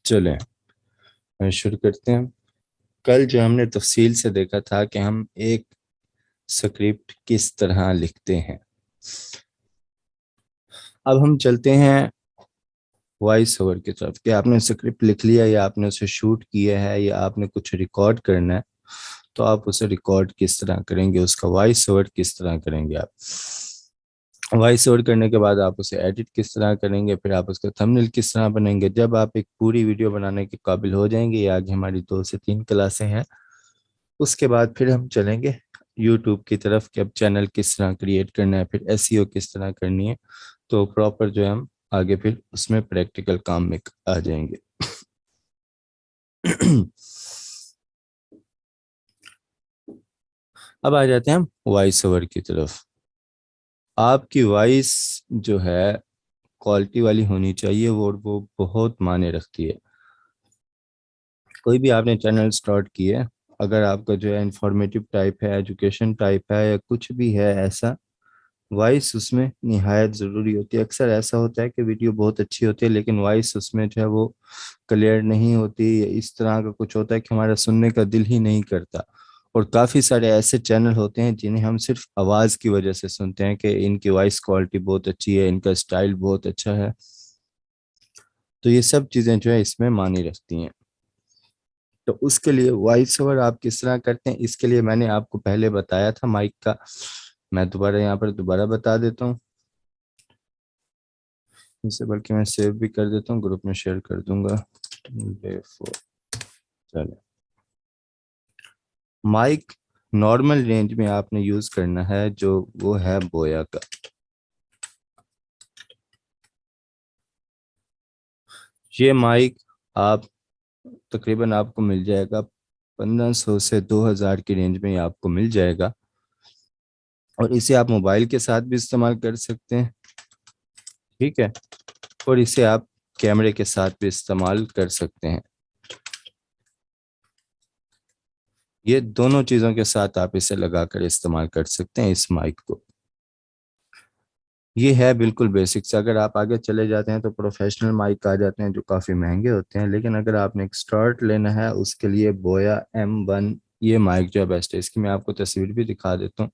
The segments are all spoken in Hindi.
चलें शुरू करते हैं। कल जो हमने तफसील से देखा था कि हम एक स्क्रिप्ट किस तरह लिखते हैं। अब हम चलते हैं वॉइस ओवर की तरफ कि आपने स्क्रिप्ट लिख लिया या आपने उसे शूट किया है या आपने कुछ रिकॉर्ड करना है, तो आप उसे रिकॉर्ड किस तरह करेंगे, उसका वॉइस ओवर किस तरह करेंगे। आप वॉइस ओवर करने के बाद आप उसे एडिट किस तरह करेंगे, फिर आप उसका थंबनेल किस तरह बनाएंगे। जब आप एक पूरी वीडियो बनाने के काबिल हो जाएंगे, ये आगे हमारी 2 से 3 क्लासें हैं, उसके बाद फिर हम चलेंगे यूट्यूब की तरफ कि अब चैनल किस तरह क्रिएट करना है, फिर एसईओ किस तरह करनी है। तो प्रॉपर जो है हम आगे फिर उसमें प्रैक्टिकल काम में आ जाएंगे। अब आ जाते हैं हम वॉइस ओवर की तरफ। आपकी वॉइस जो है क्वालिटी वाली होनी चाहिए, वो बहुत मायने रखती है। कोई भी आपने चैनल स्टार्ट किया, अगर आपका जो है इंफॉर्मेटिव टाइप है, एजुकेशन टाइप है या कुछ भी है ऐसा, वॉइस उसमें निहायत ज़रूरी होती है। अक्सर ऐसा होता है कि वीडियो बहुत अच्छी होती है लेकिन वॉइस उसमें जो है वो क्लियर नहीं होती, या इस तरह का कुछ होता है कि हमारा सुनने का दिल ही नहीं करता। और काफ़ी सारे ऐसे चैनल होते हैं जिन्हें हम सिर्फ आवाज़ की वजह से सुनते हैं कि इनकी वॉइस क्वालिटी बहुत अच्छी है, इनका स्टाइल बहुत अच्छा है। तो ये सब चीज़ें जो है इसमें मानी रखती हैं। तो उसके लिए वॉइस ओवर आप किस तरह करते हैं, इसके लिए मैंने आपको पहले बताया था माइक का। मैं दोबारा यहाँ पर दोबारा बता देता हूँ इसे, बल्कि मैं सेव भी कर देता हूँ, ग्रुप में शेयर कर दूंगा। चले, माइक नॉर्मल रेंज में आपने यूज करना है जो वो है बोया का। ये माइक आप तकरीबन आपको मिल जाएगा 1500 से 2000 की रेंज में, ये आपको मिल जाएगा। और इसे आप मोबाइल के साथ भी इस्तेमाल कर सकते हैं, ठीक है। और इसे आप कैमरे के साथ भी इस्तेमाल कर सकते हैं। ये दोनों चीज़ों के साथ आप इसे लगाकर इस्तेमाल कर सकते हैं इस माइक को। ये है बिल्कुल बेसिक्स। अगर आप आगे चले जाते हैं तो प्रोफेशनल माइक आ जाते हैं जो काफ़ी महंगे होते हैं, लेकिन अगर आपने एक स्टार्ट लेना है उसके लिए बोया M1 ये माइक जो है बेस्ट है। इसकी मैं आपको तस्वीर भी दिखा देता हूँ।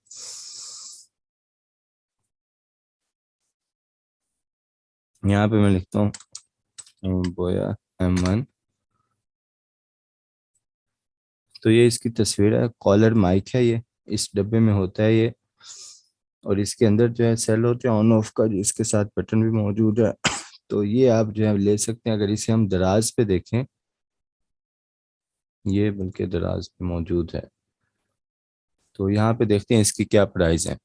यहाँ पे मैं लिखता हूँ बोया M1। तो ये इसकी तस्वीर है, कॉलर माइक है ये, इस डब्बे में होता है ये। और इसके अंदर जो है सेल होते हैं ऑन ऑफ का, जिसके साथ बटन भी मौजूद है। तो ये आप जो है ले सकते हैं। अगर इसे हम दराज पे देखें, ये बल्कि दराज पे मौजूद है, तो यहाँ पे देखते हैं इसकी क्या प्राइस है।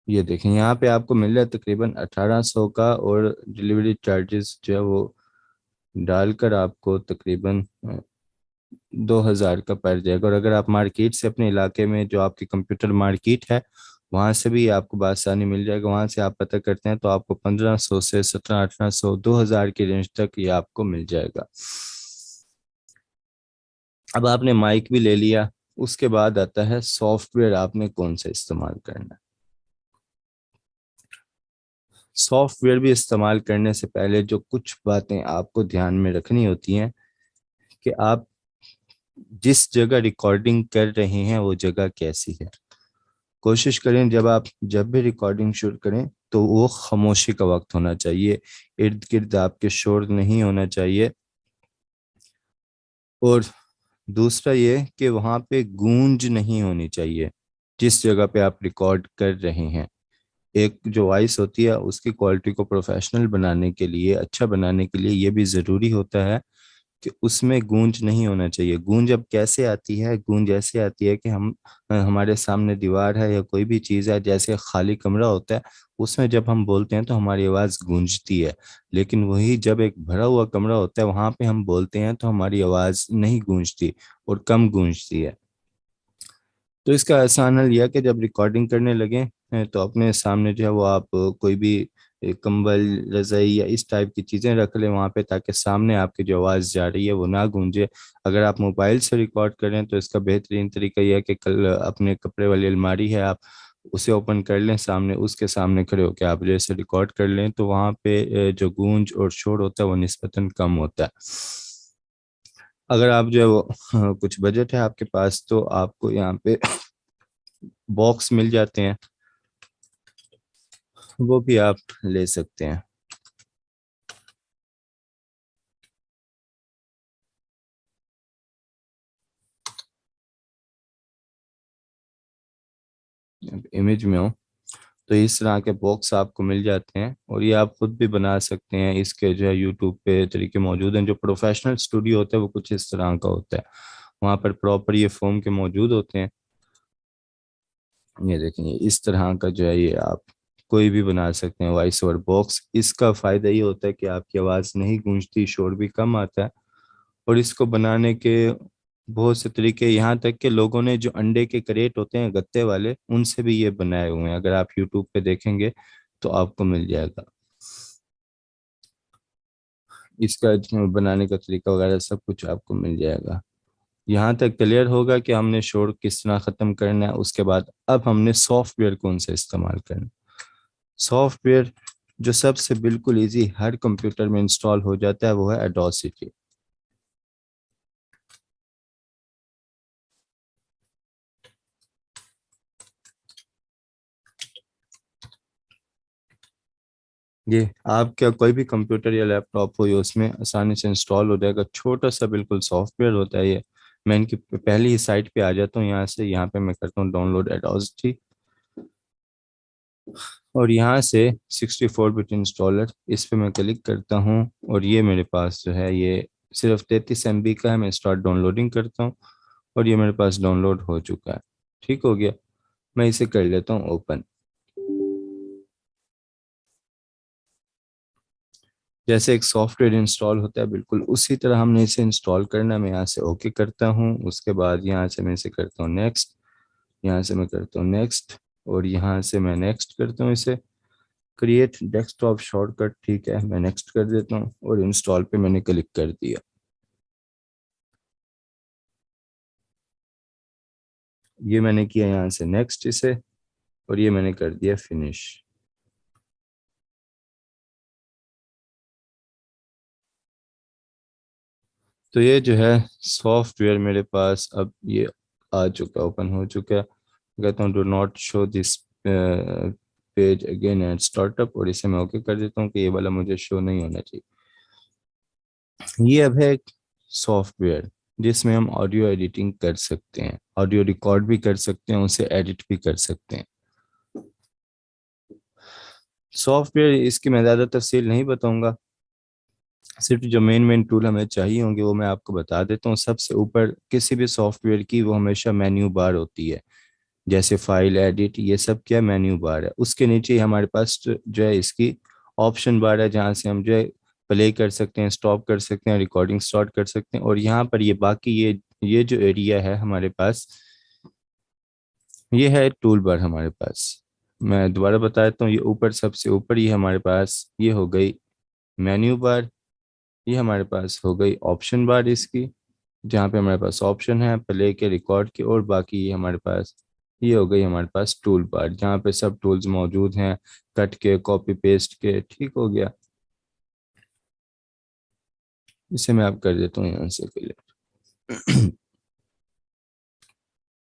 ये देखें यहाँ पे आपको मिल रहा है तकरीबन 1800 का, और डिलीवरी चार्जेस जो है वो डालकर आपको तकरीबन 2000 का पड़ जाएगा। और अगर आप मार्केट से, अपने इलाके में जो आपकी कंप्यूटर मार्केट है, वहाँ से भी आपको बासानी मिल जाएगा। वहाँ से आप पता करते हैं तो आपको 1500 से 1700 1800 2000 की रेंज तक ये आपको मिल जाएगा। अब आपने माइक भी ले लिया, उसके बाद आता है सॉफ्टवेयर आपने कौन सा इस्तेमाल करना है। सॉफ्टवेयर भी इस्तेमाल करने से पहले जो कुछ बातें आपको ध्यान में रखनी होती हैं कि आप जिस जगह रिकॉर्डिंग कर रहे हैं वो जगह कैसी है। कोशिश करें जब भी रिकॉर्डिंग शुरू करें तो वो खामोशी का वक्त होना चाहिए, इर्द गिर्द आपके शोर नहीं होना चाहिए। और दूसरा ये कि वहाँ पे गूंज नहीं होनी चाहिए जिस जगह पे आप रिकॉर्ड कर रहे हैं। एक जो वॉइस होती है उसकी क्वालिटी को प्रोफेशनल बनाने के लिए, अच्छा बनाने के लिए, ये भी ज़रूरी होता है कि उसमें गूंज नहीं होना चाहिए। गूंज अब कैसे आती है, गूंज ऐसे आती है कि हमारे सामने दीवार है या कोई भी चीज़ है, जैसे खाली कमरा होता है, उसमें जब हम बोलते हैं तो हमारी आवाज़ गूंजती है। लेकिन वही जब एक भरा हुआ कमरा होता है वहाँ पे हम बोलते हैं तो हमारी आवाज़ नहीं गूंजती और कम गूंजती है। तो इसका आसान हल यह है कि जब रिकॉर्डिंग करने लगे तो अपने सामने जो है वो आप कोई भी कंबल, रज़ाई या इस टाइप की चीज़ें रख लें वहाँ पे, ताकि सामने आपकी जो आवाज़ जा रही है वो ना गूंजे। अगर आप मोबाइल से रिकॉर्ड करें तो इसका बेहतरीन तरीका यह है कि कल अपने कपड़े वाली अलमारी है, आप उसे ओपन कर लें, सामने उसके सामने खड़े होकर आप जैसे रिकॉर्ड कर लें तो वहाँ पे जो गूंज और शोर होता है वो निस्बतन कम होता है। अगर आप जो है वो कुछ बजट है आपके पास तो आपको यहाँ पे बॉक्स मिल जाते हैं, वो भी आप ले सकते हैं। इमेज में हो तो इस तरह के बॉक्स आपको मिल जाते हैं और ये आप खुद भी बना सकते हैं। इसके जो है यूट्यूब पे तरीके मौजूद हैं। जो प्रोफेशनल स्टूडियो होता है वो कुछ इस तरह का होता है, वहाँ पर प्रॉपर ये फोम के मौजूद होते हैं। ये देखें, इस तरह का जो है ये आप कोई भी बना सकते हैं वॉइस ओवर बॉक्स। इसका फ़ायदा ये होता है कि आपकी आवाज़ नहीं गूंजती, शोर भी कम आता है। और इसको बनाने के बहुत से तरीके, यहाँ तक कि लोगों ने जो अंडे के क्रेट होते हैं गत्ते वाले, उनसे भी ये बनाए हुए हैं। अगर आप यूट्यूब पे देखेंगे तो आपको मिल जाएगा इसका जो बनाने का तरीका वगैरह, सब कुछ आपको मिल जाएगा। यहाँ तक क्लियर होगा कि हमने शोर किस तरह ख़त्म करना है। उसके बाद अब हमने सॉफ्टवेयर कौन सा इस्तेमाल करना है। सॉफ्टवेयर जो सबसे बिल्कुल इजी हर कंप्यूटर में इंस्टॉल हो जाता है वो है एडोसिटी। ये आपका कोई भी कंप्यूटर या लैपटॉप हो, ये उसमें आसानी से इंस्टॉल हो जाएगा। छोटा सा बिल्कुल सॉफ्टवेयर होता है ये। मैं इनकी पहली ही साइट पे आ जाता हूँ, यहाँ से यहाँ पे मैं करता हूँ डाउनलोड एडोसिटी। और यहाँ से 64 बिट इंस्टॉलर, इस पे मैं क्लिक करता हूँ और ये मेरे पास जो है ये सिर्फ 33 MB का है। मैं स्टार्ट डाउनलोडिंग करता हूँ और ये मेरे पास डाउनलोड हो चुका है। ठीक हो गया। मैं इसे कर लेता हूँ ओपन। जैसे एक सॉफ्टवेयर इंस्टॉल होता है बिल्कुल उसी तरह हमने इसे इंस्टॉल करना है। मैं यहाँ से ओके करता हूँ, उसके बाद यहाँ से मैं इसे करता हूँ नेक्स्ट, यहाँ से मैं करता हूँ नेक्स्ट और यहाँ से मैं नेक्स्ट करता हूँ इसे। क्रिएट डेस्कटॉप शॉर्टकट, ठीक है, मैं नेक्स्ट कर देता हूँ और इंस्टॉल पे मैंने क्लिक कर दिया। ये मैंने किया यहाँ से नेक्स्ट इसे और ये मैंने कर दिया फिनिश। तो ये जो है सॉफ्टवेयर मेरे पास अब ये आ चुका, ओपन हो चुका है। कहता हूँ do not show this page again and startup और इसे मैं ओके कर देता हूँ कि ये वाला मुझे शो नहीं होना चाहिए। ये अब है एक सॉफ्टवेयर जिसमें हम ऑडियो एडिटिंग कर सकते हैं, ऑडियो रिकॉर्ड भी कर सकते हैं, उसे एडिट भी कर सकते हैं। सॉफ्टवेयर इसकी मैं ज़्यादा तफसील नहीं बताऊंगा, सिर्फ जो मेन मेन टूल हमें चाहिए होंगे वो मैं आपको बता देता हूँ। सबसे ऊपर किसी भी सॉफ्टवेयर की वो हमेशा मेन्यू बार होती है। जैसे फाइल, एडिट, ये सब क्या मेन्यू बार है। उसके नीचे ही हमारे पास जो है इसकी ऑप्शन बार है, जहाँ से हम जो है प्ले कर सकते हैं, स्टॉप कर सकते हैं, रिकॉर्डिंग स्टार्ट कर सकते हैं। और यहाँ पर ये बाकी ये जो एरिया है हमारे पास, ये है टूल बार हमारे पास। मैं दोबारा बता देता हूँ, ये ऊपर सबसे ऊपर ये हमारे पास ये हो गई मेन्यू बार। ये हमारे पास हो गई ऑप्शन बार इसकी, जहाँ पे हमारे पास ऑप्शन है प्ले के, रिकॉर्ड के, और बाकी ये हमारे पास ये हो गई हमारे पास टूल बार, जहाँ पे सब टूल्स मौजूद हैं, कट के, कॉपी पेस्ट के। ठीक हो गया। इसे मैं अब कर देता हूँ यहाँ से क्लियर।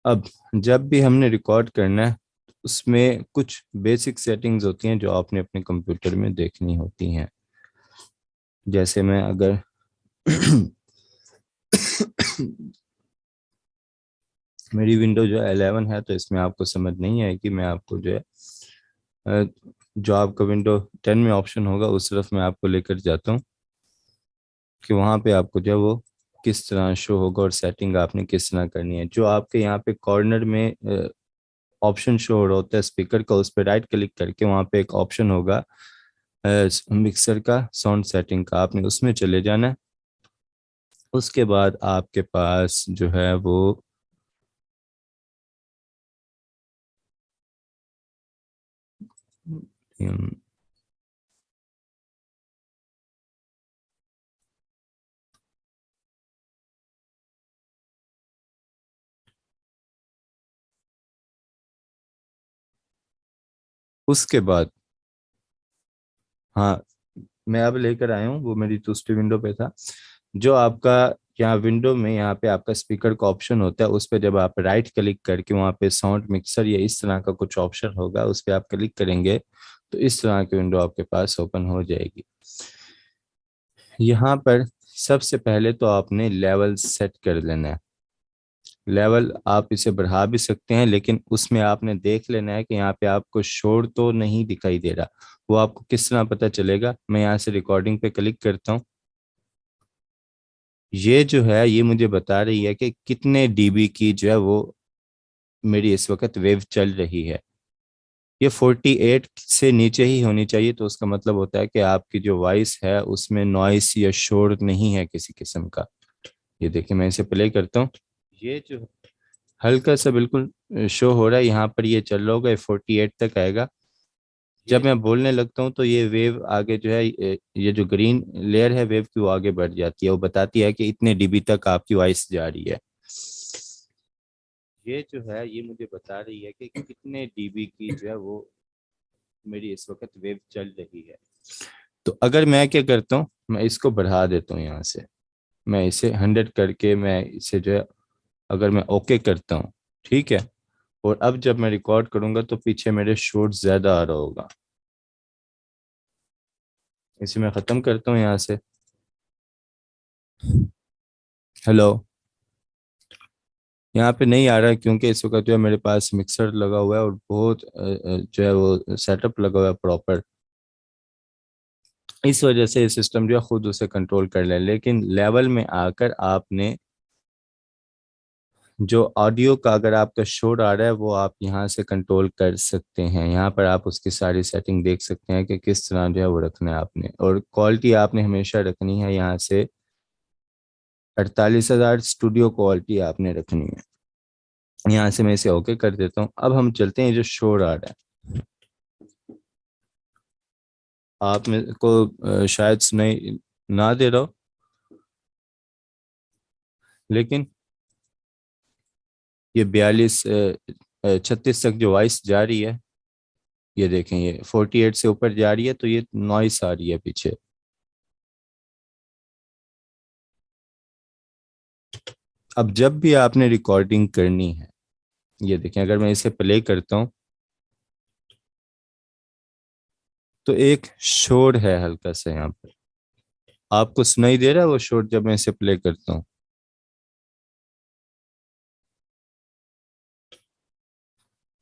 अब जब भी हमने रिकॉर्ड करना है उसमें कुछ बेसिक सेटिंग्स होती हैं जो आपने अपने कंप्यूटर में देखनी होती हैं। जैसे मैं अगर मेरी विंडो जो है 11 है तो इसमें आपको समझ नहीं आएगी। मैं आपको जो है अ, जो आपका विंडो 10 में ऑप्शन होगा उस तरफ मैं आपको लेकर जाता हूँ कि वहाँ पे आपको जो है वो किस तरह शो होगा और सेटिंग आपने किस तरह करनी है। जो आपके यहाँ पे कॉर्नर में ऑप्शन शो हो रहा होता है स्पीकर का, उस पर राइट क्लिक करके वहाँ पे एक ऑप्शन होगा मिक्सर का, साउंड सेटिंग का, आपने उसमें चले जाना है। उसके बाद आपके पास जो है वो हम्म, उसके बाद, हाँ, मैं अब लेकर आया हूँ, वो मेरी दूसरी विंडो पे था। जो आपका यहाँ विंडो में, यहाँ पे आपका स्पीकर का ऑप्शन होता है, उस पर जब आप राइट क्लिक करके वहाँ पे साउंड मिक्सर या इस तरह का कुछ ऑप्शन होगा, उस पर आप क्लिक करेंगे तो इस तरह की विंडो आपके पास ओपन हो जाएगी। यहाँ पर सबसे पहले तो आपने लेवल सेट कर लेना है। लेवल आप इसे बढ़ा भी सकते हैं, लेकिन उसमें आपने देख लेना है कि यहाँ पे आपको शोर तो नहीं दिखाई दे रहा। वो आपको किस तरह पता चलेगा? मैं यहाँ से रिकॉर्डिंग पे क्लिक करता हूँ। ये जो है ये मुझे बता रही है कि कितने डीबी की जो है वो मेरी इस वक्त वेव चल रही है। ये 48 से नीचे ही होनी चाहिए, तो उसका मतलब होता है कि आपकी जो वॉइस है उसमें नॉइस या शोर नहीं है किसी किस्म का। ये देखिए, मैं इसे प्ले करता हूँ। ये जो हल्का सा बिल्कुल शो हो रहा है, यहाँ पर ये चल रहा होगा, 48 तक आएगा। जब मैं बोलने लगता हूँ तो ये वेव आगे जो है, ये जो ग्रीन लेयर है वेव की, वो आगे बढ़ जाती है, वो बताती है कि इतने डीबी तक आपकी वॉइस जा रही है। ये जो है ये मुझे बता रही है कि कितने डीबी की जो है वो मेरी इस वक्त वेव चल रही है। तो अगर मैं क्या करता हूँ, मैं इसको बढ़ा देता हूँ यहाँ से, मैं इसे 100 करके मैं इसे जो है, अगर मैं ओके करता हूँ, ठीक है, और अब जब मैं रिकॉर्ड करूंगा तो पीछे मेरे शोर ज्यादा आ रहा होगा। इसे मैं खत्म करता हूँ यहाँ से। हेलो, यहाँ पे नहीं आ रहा है क्योंकि इस वक्त जो है मेरे पास मिक्सर लगा हुआ है और बहुत जो है वो सेटअप लगा हुआ है प्रॉपर। इस वजह से ये सिस्टम जो है खुद उसे कंट्रोल कर ले। लेकिन लेवल में आकर आपने जो ऑडियो का, अगर आपका शोर आ रहा है, वो आप यहाँ से कंट्रोल कर सकते हैं। यहाँ पर आप उसकी सारी सेटिंग देख सकते हैं कि किस तरह जो है वो रखना है आपने, और क्वालिटी आपने हमेशा रखनी है यहाँ से 48,000 स्टूडियो क्वालिटी आपने रखनी है। यहाँ से मैं इसे ओके कर देता हूँ। अब हम चलते हैं, जो शोर आ रहा है आप मेरे को शायद सुनाई ना दे रहा हो, लेकिन ये 36 तक जो वॉइस जा रही है, ये देखें, ये 48 से ऊपर जा रही है, तो ये नॉइस आ रही है पीछे। अब जब भी आपने रिकॉर्डिंग करनी है, ये देखें, अगर मैं इसे प्ले करता हूँ तो एक शोर है हल्का सा यहाँ पर। आपको सुनाई दे रहा है वो शोर जब मैं इसे प्ले करता हूँ?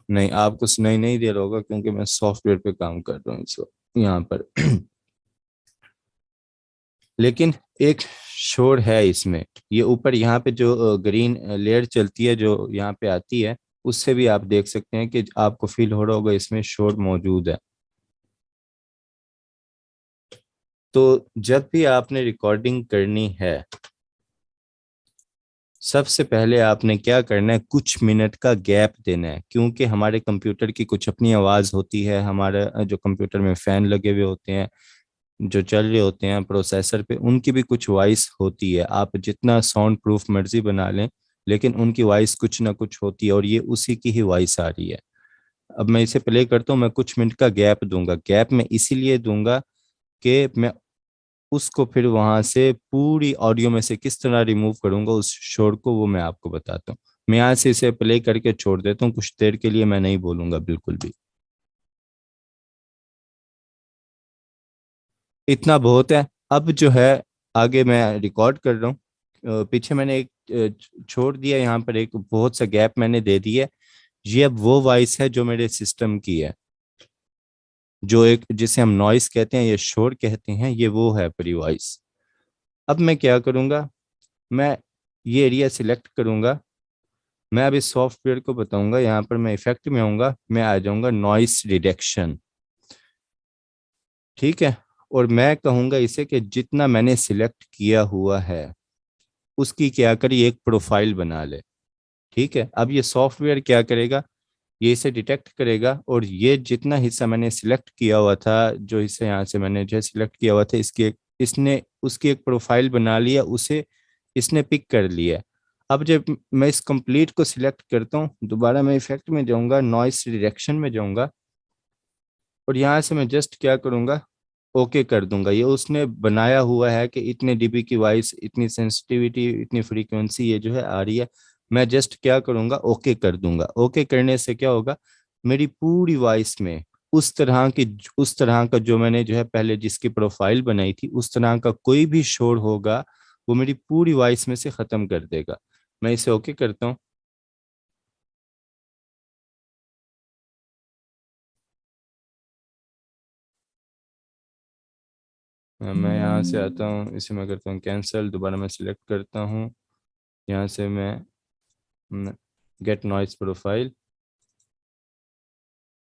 नहीं, आपको सुनाई नहीं दे रहा होगा क्योंकि मैं सॉफ्टवेयर पे काम कर रहा हूँ इस वक्त यहाँ पर। लेकिन एक शोर है इसमें। ये ऊपर यहाँ पे जो ग्रीन लेयर चलती है, जो यहाँ पे आती है, उससे भी आप देख सकते हैं कि आपको फील हो रहा होगा इसमें शोर मौजूद है। तो जब भी आपने रिकॉर्डिंग करनी है, सबसे पहले आपने क्या करना है, कुछ मिनट का गैप देना है, क्योंकि हमारे कंप्यूटर की कुछ अपनी आवाज़ होती है। हमारे जो कंप्यूटर में फ़ैन लगे हुए होते हैं, जो चल रहे होते हैं प्रोसेसर पे, उनकी भी कुछ वॉइस होती है। आप जितना साउंड प्रूफ मर्जी बना लें, लेकिन उनकी वॉइस कुछ ना कुछ होती है, और ये उसी की ही वॉइस आ रही है। अब मैं इसे प्ले करता हूँ, मैं कुछ मिनट का गैप दूंगा। गैप मैं इसीलिए दूंगा कि मैं उसको फिर वहां से पूरी ऑडियो में से किस तरह रिमूव करूंगा उस शोर को, वो मैं आपको बताता हूँ। मैं यहाँ से इसे प्ले करके छोड़ देता हूँ, कुछ देर के लिए मैं नहीं बोलूंगा बिल्कुल भी। इतना बहुत है। अब जो है आगे मैं रिकॉर्ड कर रहा हूँ, पीछे मैंने एक छोड़ दिया, यहाँ पर एक बहुत सा गैप मैंने दे दिया है। ये अब वो वॉइस है जो मेरे सिस्टम की है, जो एक जिसे हम नॉइस कहते हैं या शोर कहते हैं, ये वो है पूरी वॉइस। अब मैं क्या करूँगा, मैं ये एरिया सिलेक्ट करूँगा। मैं अभी सॉफ्टवेयर को बताऊंगा, यहाँ पर मैं इफेक्ट में आऊँगा, मैं आ जाऊँगा नॉइस रिडक्शन, ठीक है। और मैं कहूँगा इसे कि जितना मैंने सिलेक्ट किया हुआ है उसकी क्या करी, एक प्रोफाइल बना ले, ठीक है। अब ये सॉफ्टवेयर क्या करेगा, ये इसे डिटेक्ट करेगा, और ये जितना हिस्सा मैंने सिलेक्ट किया हुआ था, जो हिस्सा यहाँ से मैंने जो सिलेक्ट किया हुआ था, इसने उसकी एक प्रोफाइल बना लिया, उसे इसने पिक कर लिया। अब जब मैं इस कंप्लीट को सिलेक्ट करता हूँ, दोबारा मैं इफेक्ट में जाऊँगा, नॉइस रिडक्शन में जाऊँगा, और यहाँ से मैं जस्ट क्या करूँगा, ओके कर दूंगा। ये उसने बनाया हुआ है कि इतने डीबी की वॉइस, इतनी सेंसिटिविटी, इतनी फ्रीक्वेंसी ये जो है आ रही है। मैं जस्ट क्या करूँगा, ओके कर दूंगा। ओके करने से क्या होगा, मेरी पूरी वॉइस में उस तरह का जो मैंने जो है पहले जिसकी प्रोफाइल बनाई थी उस तरह का कोई भी शोर होगा वो मेरी पूरी वॉइस में से खत्म कर देगा। मैं इसे ओके करता हूँ। मैं यहाँ से आता हूँ, इसे मैं करता हूँ कैंसिल, दोबारा मैं सिलेक्ट करता हूँ। यहाँ से मैं गेट नॉइस प्रोफाइल,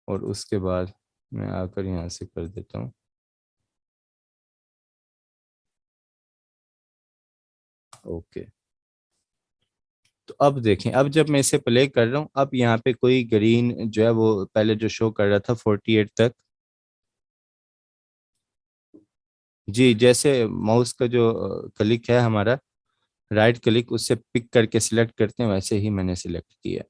और उसके बाद मैं आकर यहाँ से कर देता हूँ ओके। तो अब देखें, अब जब मैं इसे प्ले कर रहा हूँ, अब यहाँ पे कोई ग्रीन जो है वो पहले जो शो कर रहा था 48 तक। जी, जैसे माउस का जो क्लिक है हमारा, राइट क्लिक उससे पिक करके सिलेक्ट करते हैं, वैसे ही मैंने सिलेक्ट किया।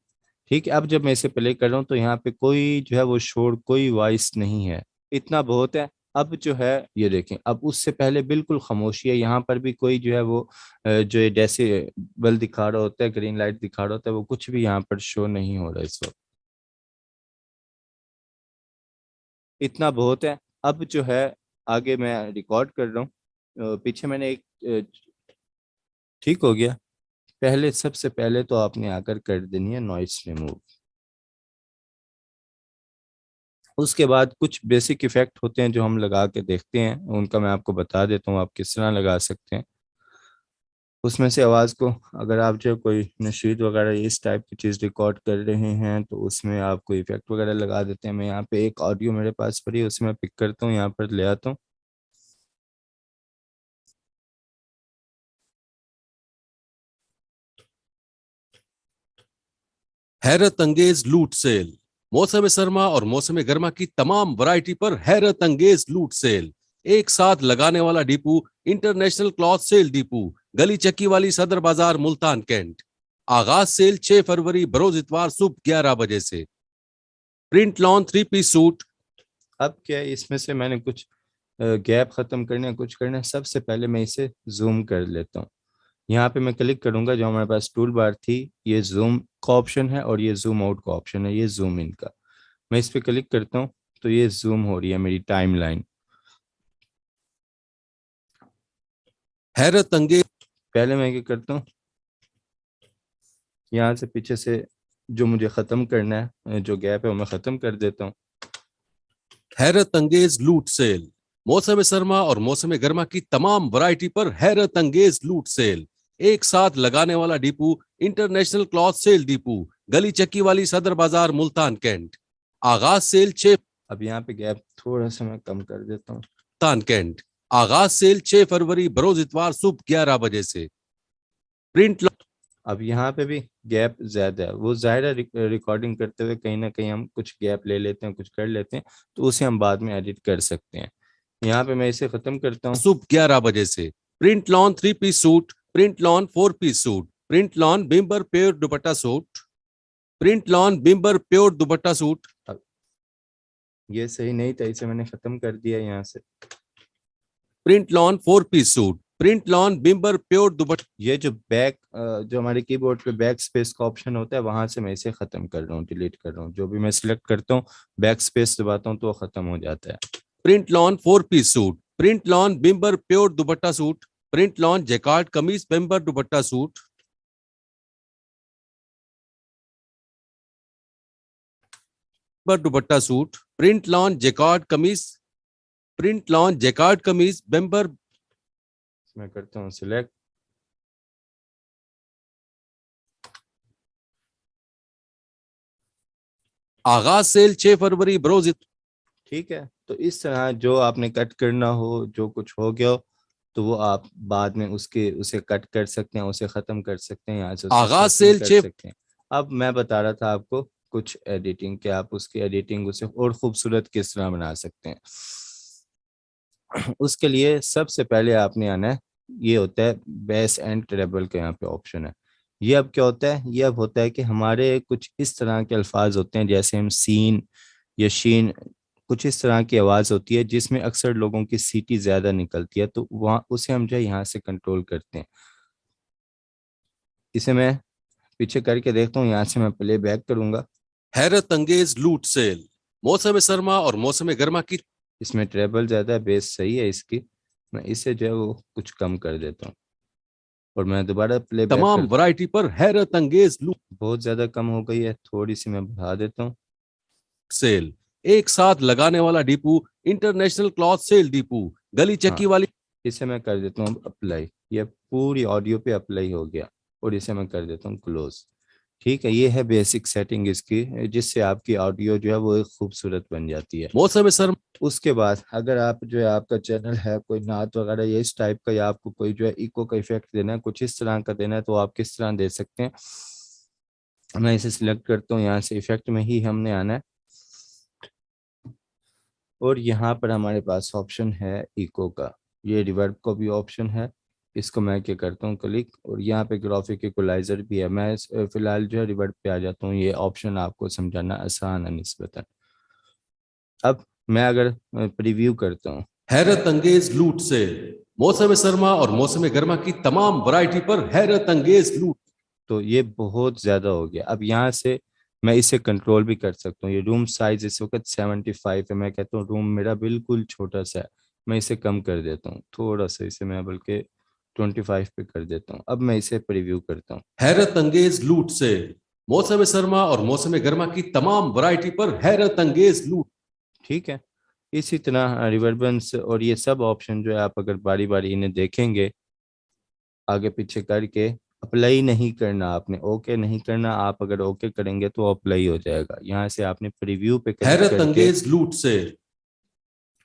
ठीक है, अब जब मैं इसे प्ले कर रहा हूँ तो यहाँ पे कोई जो है वो शोर, कोई वॉइस नहीं है। इतना बहुत है। अब जो है ये देखें, अब उससे पहले बिल्कुल खामोशी है, यहाँ पर भी कोई जो है वो जो ये जैसे बल दिखा रहा होता है, ग्रीन लाइट दिखा रहा होता है, वो कुछ भी यहाँ पर शो नहीं हो रहा इस वक्त। इतना बहुत है। अब जो है आगे मैं रिकॉर्ड कर रहा हूँ, पीछे मैंने एक ठीक हो गया। पहले सबसे पहले तो आपने आकर कर देनी है नॉइस रिमूव। उसके बाद कुछ बेसिक इफेक्ट होते हैं जो हम लगा के देखते हैं, उनका मैं आपको बता देता हूँ आप किस तरह लगा सकते हैं। उसमें से आवाज़ को, अगर आप जो कोई नशीद वगैरह इस टाइप की चीज़ रिकॉर्ड कर रहे हैं तो उसमें आप कोई इफेक्ट वगैरह लगा देते हैं। मैं यहाँ पे एक ऑडियो मेरे पास पड़ी है, उसे मैं पिक करता हूँ, यहाँ पर ले आता हूँ। हैरत अंगेज लूट सेल। मौसम सरमा और मौसम गर्मा की तमाम वैरायटी पर हैरत अंगेज लूट सेल। एक साथ लगाने वाला depot international cloth sale depot, गली चक्की वाली सदर बाजार मुल्तान कैंट। आगाज सेल 6 फरवरी बरोज इतवार सुबह 11 बजे से। Print lawn 3 piece suit. अब क्या है, इसमें से मैंने कुछ गैप ख़त्म करना है, कुछ करना है। सबसे पहले मैं इसे जूम कर लेता हूँ। यहाँ पे मैं क्लिक करूंगा, जो हमारे पास टूल बार थी, ये जूम का ऑप्शन है और ये जूम आउट का ऑप्शन है, ये जूम इन का। मैं इस पे क्लिक करता हूँ तो ये जूम हो रही है मेरी टाइमलाइन। हैरत अंगेज। पहले मैं क्या करता हूँ, यहाँ से पीछे से जो मुझे ख़त्म करना है, जो गैप है वो मैं ख़त्म कर देता हूँ। हैरत अंगेज लूट सेल। मौसम सरमा और मौसम गर्मा की तमाम वैरायटी पर हैरत अंगेज लूट सेल। एक साथ लगाने वाला depot international cloth sale depot, गली चक्की वाली सदर बाजार मुल्तान कैंट। आगाज सेल 6। अब यहाँ पे गैप थोड़ा सा मैं कम कर देता हूँ। मुल्तान कैंट। आगाज सेल 6 फरवरी बरोज इतवार सुबह 11 बजे से। प्रिंट। अब यहाँ पे भी गैप ज्यादा है, वो जाहिर है रिकॉर्डिंग करते हुए कहीं ना कहीं हम कुछ गैप ले लेते हैं, कुछ कर लेते हैं, तो उसे हम बाद में एडिट कर सकते हैं। यहाँ पे मैं इसे खत्म करता हूँ। सुबह 11 बजे से। Print lawn 3 piece suit, print lawn 4 piece suit, print lawn बिम्बर pure dupatta suit, print lawn बिम्बर प्योर दुपट्टा सूट। अब ये सही नहीं था, इसे मैंने खत्म कर दिया यहाँ से। Print lawn 4 piece suit, print lawn बिम्बर प्योर दुपट्टा। ये जो बैक, जो हमारे कीबोर्ड पे बैक स्पेस का ऑप्शन होता है, वहां से मैं इसे खत्म कर रहा हूँ, डिलीट कर रहा हूँ। जो भी मैं सिलेक्ट करता हूँ, बैक स्पेस दबाता हूँ तो वो खत्म हो जाता है। Print lawn 4 piece suit, print lawn बिम्बर pure dupatta suit, print lawn jacquard kameez बिम्बर दुपट्टा सूट, बिम्बर dupatta suit, print lawn jacquard kameez, print lawn jacquard kameez बिम्बर। मैं करता हूँ सिलेक्ट। आगाज सेल 6 फरवरी बरोज। ठीक है, तो इस तरह जो आपने कट करना हो, जो कुछ हो गया हो, तो वो आप बाद में उसके उसे कट कर सकते हैं, उसे ख़त्म कर सकते हैं, यहाँ से उसे आगाज सेटिंग सेल कर 6। सकते हैं। अब मैं बता रहा था आपको कुछ एडिटिंग, कि आप उसकी एडिटिंग उसे और खूबसूरत किस तरह बना सकते हैं। उसके लिए सबसे पहले आपने आना है, ये होता है बेस एंड ट्रेबल का यहाँ पे ऑप्शन है। ये अब क्या होता है, ये अब होता है कि हमारे कुछ इस तरह के अल्फाज होते हैं, जैसे हम सीन या शीन कुछ इस तरह की आवाज़ होती है जिसमें अक्सर लोगों की सीटी ज़्यादा निकलती है, तो वहाँ उसे हम जो है यहाँ से कंट्रोल करते हैं। इसे मैं पीछे करके देखता हूँ, यहाँ से मैं प्ले बैक करूँगा। हैरत अंगेज लूट सेल, मौसम सरमा और मौसम गर्मा की इसमें ट्रेबल ज़्यादा है, बेस सही है इसकी, मैं इसे जो है वो कुछ कम कर देता हूँ और मैं दोबारा प्ले बैक तमाम कर। वैरायटी पर हैरत अंगेज लूट बहुत ज़्यादा कम हो गई है, थोड़ी सी मैं बढ़ा देता हूँ। सेल, एक साथ लगाने वाला डीपू, इंटरनेशनल क्लॉथ सेल डीपू, गली हाँ, चक्की वाली। इसे मैं कर देता हूँ अप्लाई, ये पूरी ऑडियो पे अप्लाई हो गया और इसे मैं कर देता हूँ क्लोज। ठीक है, ये है बेसिक सेटिंग इसकी, जिससे आपकी ऑडियो जो है वो एक खूबसूरत बन जाती है। मौसम सरमा उसके बाद अगर आप जो है आपका चैनल है कोई नात वगैरह ये इस टाइप का, या आपको कोई जो है इको का इफेक्ट देना है, कुछ इस तरह का देना है, तो आप किस तरह दे सकते हैं। मैं इसे सिलेक्ट करता हूँ, यहाँ से इफेक्ट में ही हमने आना है और यहाँ पर हमारे पास ऑप्शन है इको का, ये रिवर्ब का भी ऑप्शन है। इसको मैं क्या करता हूँ क्लिक, और यहाँ पे ग्राफिक इक्वलाइजर भी है। मैं फिलहाल जो है रिवर्ब पे आ जाता हूँ, ये ऑप्शन आपको समझाना आसान है निस्बतन। अब मैं अगर प्रीव्यू करता हूँ, हैरत अंगेज लूट सेल, मौसम सरमा और मौसम गर्मा की तमाम वैरायटी पर हैरत अंगेज लूट। तो ये बहुत ज़्यादा हो गया। अब यहाँ से मैं इसे कंट्रोल भी कर सकता हूँ। ये रूम साइज इस वक्त 75 है, मैं कहता हूँ रूम मेरा बिल्कुल छोटा सा है, मैं इसे कम कर देता हूँ थोड़ा सा, इसे मैं बल्कि 25 पे कर देता हूँ। अब मैं इसे प्रीव्यू करता हूँ। हैरत अंगेज लूट सेल, मौसम सरमा और मौसम गर्मा की तमाम वैरायटी पर हैरत अंगेज लूट। ठीक है, इसी तरह रिवर्बेंस और ये सब ऑप्शन जो है आप अगर बारी बारी इन्हें देखेंगे आगे पीछे करके, अप्लाई नहीं करना आपने, ओके नहीं करना। आप अगर ओके करेंगे तो अप्लाई हो जाएगा। यहाँ से आपने प्रीव्यू पे क्लिक हैरत करके, अंगेज लूट सेल,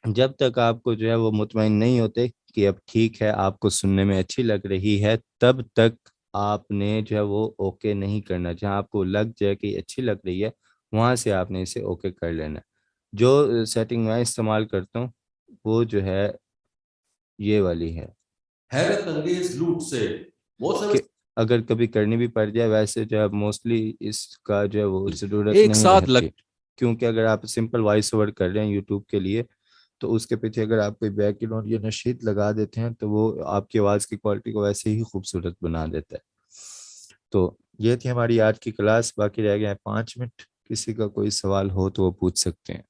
जब तक आपको जो है वो मुतमईन नहीं होते कि अब ठीक है आपको सुनने में अच्छी लग रही है, तब तक आपने जो है वो ओके नहीं करना। जहाँ आपको लग जाए कि अच्छी लग रही है, वहाँ से आपने इसे ओके कर लेना। जो सेटिंग मैं इस्तेमाल करता हूँ वो जो है ये वाली है हैरत अंगेज लूट सेल, मौसम कि अगर कभी करनी भी पड़ जाए, वैसे जो है मोस्टली इसका जो है वो ज़रूरत एक नहीं साथ लग रहती, क्योंकि अगर आप सिंपल वॉइस ओवर कर रहे हैं यूट्यूब के लिए, तो उसके पीछे अगर आप कोई बैकग्राउंड या नशीद लगा देते हैं तो वो आपकी आवाज़ की क्वालिटी को वैसे ही खूबसूरत बना देता है। तो ये थी हमारी आज की क्लास, बाकी रह गए हैं 5 मिनट। किसी का कोई सवाल हो तो वो पूछ सकते हैं।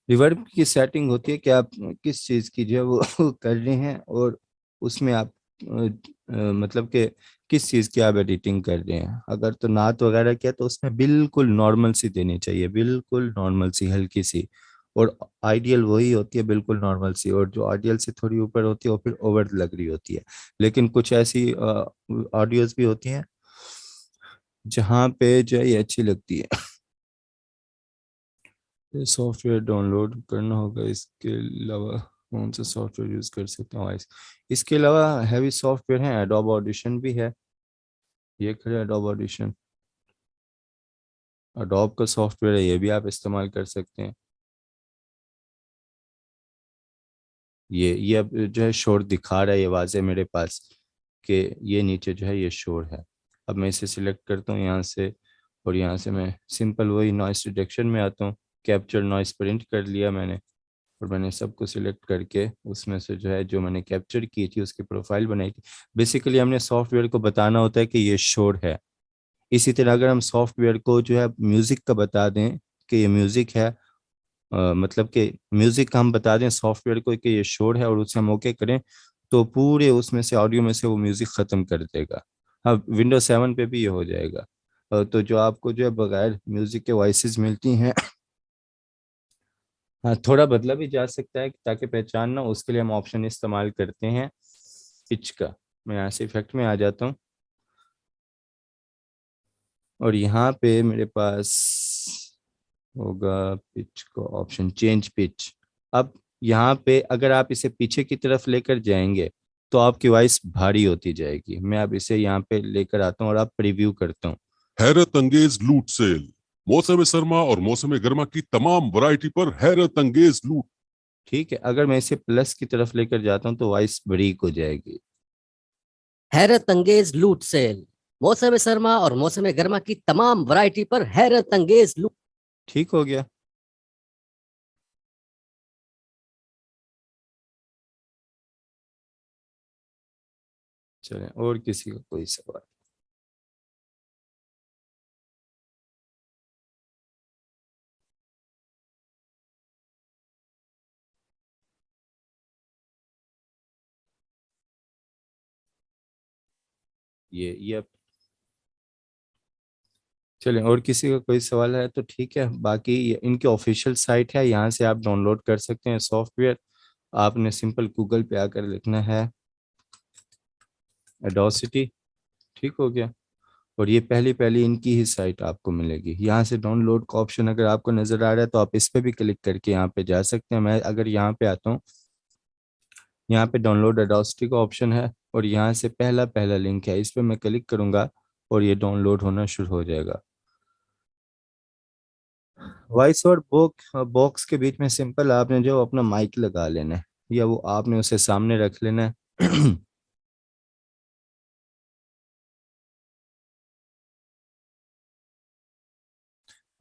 रिवर्ब की सेटिंग होती है कि आप किस चीज़ की जो है वो कर रहे हैं, और उसमें आप मतलब कि किस चीज़ की आप एडिटिंग कर रहे हैं। अगर तो नात वगैरह किया तो उसमें बिल्कुल नॉर्मल सी देनी चाहिए, बिल्कुल नॉर्मल सी, हल्की सी। और आइडियल वही होती है बिल्कुल नॉर्मल सी, और जो आइडियल से थोड़ी ऊपर होती है वो फिर ओवर लग रही होती है। लेकिन कुछ ऐसी ऑडियोज भी होती हैं जहाँ पे जो है ये अच्छी लगती है। ये सॉफ्टवेयर डाउनलोड करना होगा, इसके अलावा कौन सा सॉफ्टवेयर यूज़ कर सकते हैं वॉइस। इसके अलावा हैवी सॉफ्टवेयर हैं, एडोब ऑडिशन भी है, ये खड़े एडोब ऑडिशन, एडोब का सॉफ्टवेयर है, ये भी आप इस्तेमाल कर सकते हैं। ये अब जो है शोर दिखा रहा है, ये वाज़े मेरे पास कि ये नीचे जो है ये शोर है। अब मैं इसे सिलेक्ट करता हूँ यहाँ से, और यहाँ से मैं सिंपल वही नॉइस रिडक्शन में आता हूँ, कैप्चर नॉइस प्रिंट कर लिया मैंने, और मैंने सबको सिलेक्ट करके उसमें से जो है जो मैंने कैप्चर की थी उसकी प्रोफाइल बनाई थी। बेसिकली हमने सॉफ्टवेयर को बताना होता है कि ये शोर है। इसी तरह अगर हम सॉफ्टवेयर को जो है म्यूज़िक का बता दें कि ये म्यूज़िक है, मतलब कि म्यूज़िक का हम बता दें सॉफ्टवेयर को कि ये शोर है, और उसे हम ओके करें, तो पूरे उसमें से ऑडियो में से वो म्यूज़िक ख़त्म कर देगा। हाँ, विंडोज 7 पे भी ये हो जाएगा। तो जो आपको जो है बगैर म्यूज़िक के वॉइसेस मिलती हैं, हाँ थोड़ा बदला भी जा सकता है ताकि पहचान ना हो, उसके लिए हम ऑप्शन इस्तेमाल करते हैं पिच का। मैं यहाँ से इफेक्ट में आ जाता हूँ, और यहाँ पे मेरे पास होगा पिच का ऑप्शन, चेंज पिच। अब यहाँ पे अगर आप इसे पीछे की तरफ लेकर जाएंगे तो आपकी वॉइस भारी होती जाएगी। मैं अब इसे यहाँ पे लेकर आता हूँ और आप प्रीव्यू करता हूँ। हैरत अंगेज लूट सेल, मौसम सरमा और मौसम गर्मा की तमाम वैरायटी पर हैरत अंगेज लूट। ठीक है, अगर मैं इसे प्लस की तरफ लेकर जाता हूँ तो वॉइस ब्रेक हो जाएगी। हैरत अंगेज लूट सेल, मौसम सरमा और मौसम गर्मा की तमाम वैरायटी पर हैरत अंगेज लूट। ठीक हो गया। चलें, और किसी का कोई सवाल? ये चलें, और किसी का कोई सवाल है तो ठीक है। बाकी इनकी ऑफिशियल साइट है, यहाँ से आप डाउनलोड कर सकते हैं सॉफ्टवेयर। आपने सिंपल गूगल पे आकर लिखना है एडोसिटी। ठीक हो गया। और ये पहली पहली इनकी ही साइट आपको मिलेगी। यहाँ से डाउनलोड का ऑप्शन अगर आपको नज़र आ रहा है तो आप इस पर भी क्लिक करके यहाँ पे जा सकते हैं। मैं अगर यहाँ पे आता हूँ, यहाँ पे डाउनलोड एडोसिटी का ऑप्शन है और यहाँ से पहला पहला लिंक है, इस पर मैं क्लिक करूँगा और ये डाउनलोड होना शुरू हो जाएगा। वॉइस और बॉक्स के बीच में सिंपल आपने जो अपना माइक लगा लेना है, या वो आपने उसे सामने रख लेना है।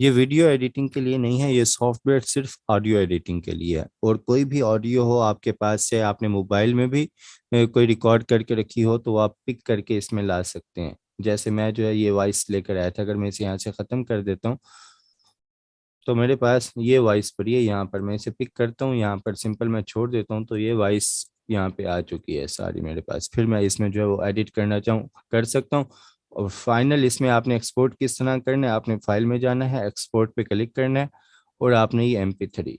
ये वीडियो एडिटिंग के लिए नहीं है, ये सॉफ्टवेयर सिर्फ ऑडियो एडिटिंग के लिए है। और कोई भी ऑडियो हो आपके पास से, आपने मोबाइल में भी कोई रिकॉर्ड करके रखी हो तो वो आप पिक करके इसमें ला सकते हैं। जैसे मैं जो है ये वॉइस लेकर आया था, अगर मैं इसे यहाँ से ख़त्म कर देता हूँ तो मेरे पास ये वॉइस पड़ी है। यहाँ पर मैं इसे पिक करता हूँ, यहाँ पर सिंपल मैं छोड़ देता हूँ तो ये वॉइस यहाँ पे आ चुकी है सारी मेरे पास। फिर मैं इसमें जो है वो एडिट करना चाहूँ कर सकता हूँ। और फाइनल इसमें आपने एक्सपोर्ट किस तरह करना है, आपने फाइल में जाना है, एक्सपोर्ट पे क्लिक करना है और आपने ये MP3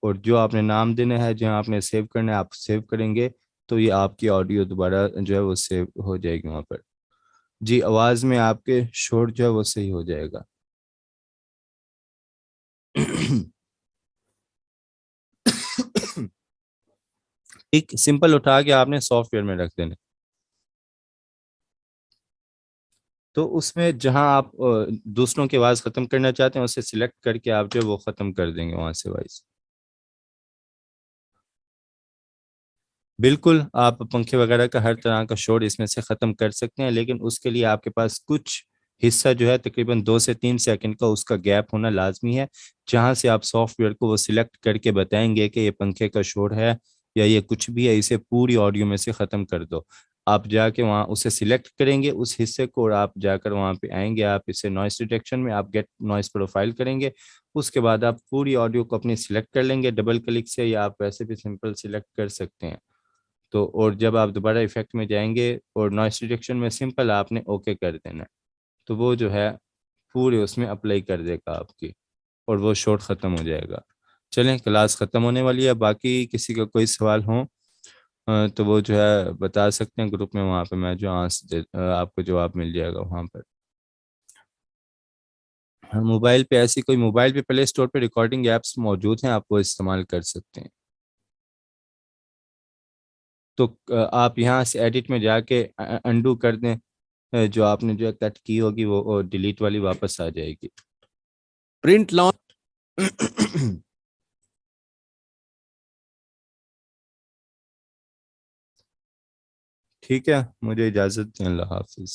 और जो आपने नाम देना है, जहाँ आपने सेव करना है आप सेव करेंगे तो ये आपकी ऑडियो दोबारा जो है वो सेव हो जाएगी वहाँ पर। जी, आवाज़ में आपके शोर जो है वो सही हो जाएगा। एक सिंपल उठा के आपने सॉफ्टवेयर में रख देना। तो उसमें जहां आप दूसरों की आवाज़ ख़त्म करना चाहते हैं उसे सिलेक्ट करके आप जो वो ख़त्म कर देंगे वहां से वॉइस। बिल्कुल, आप पंखे वगैरह का हर तरह का शोर इसमें से ख़त्म कर सकते हैं, लेकिन उसके लिए आपके पास कुछ हिस्सा जो है तकरीबन 2 से 3 सेकंड का उसका गैप होना लाजमी है, जहां से आप सॉफ्टवेयर को वो सिलेक्ट करके बताएंगे कि ये पंखे का शोर है या ये कुछ भी है, इसे पूरी ऑडियो में से ख़त्म कर दो। आप जाके वहाँ उसे सिलेक्ट करेंगे उस हिस्से को और आप जाकर वहाँ पे आएंगे, आप इसे नॉइस डिटेक्शन में आप गेट नॉइस प्रोफाइल करेंगे। उसके बाद आप पूरी ऑडियो को अपनी सिलेक्ट कर लेंगे डबल क्लिक से, या आप वैसे भी सिंपल सिलेक्ट कर सकते हैं। तो और जब आप दोबारा इफेक्ट में जाएंगे और नॉइस रिडक्शन में सिंपल आपने ओके कर देना है, तो वो जो है पूरे उसमें अप्लाई कर देगा आपकी और वो शॉट ख़त्म हो जाएगा। चलें, क्लास ख़त्म होने वाली है। बाकी किसी का कोई सवाल हो तो वो जो है बता सकते हैं ग्रुप में, वहाँ पे मैं जो आपको जवाब मिल जाएगा वहाँ पर। हाँ, मोबाइल पे ऐसी कोई मोबाइल पे प्ले स्टोर पे रिकॉर्डिंग ऐप्स मौजूद हैं, आप वो इस्तेमाल कर सकते हैं। तो आप यहाँ से एडिट में जाके अंडू कर दें, जो आपने जो कट की होगी वो डिलीट वाली वापस आ जाएगी। Print launch. ठीक है, मुझे इजाज़त दें। अल्लाह हाफिज़।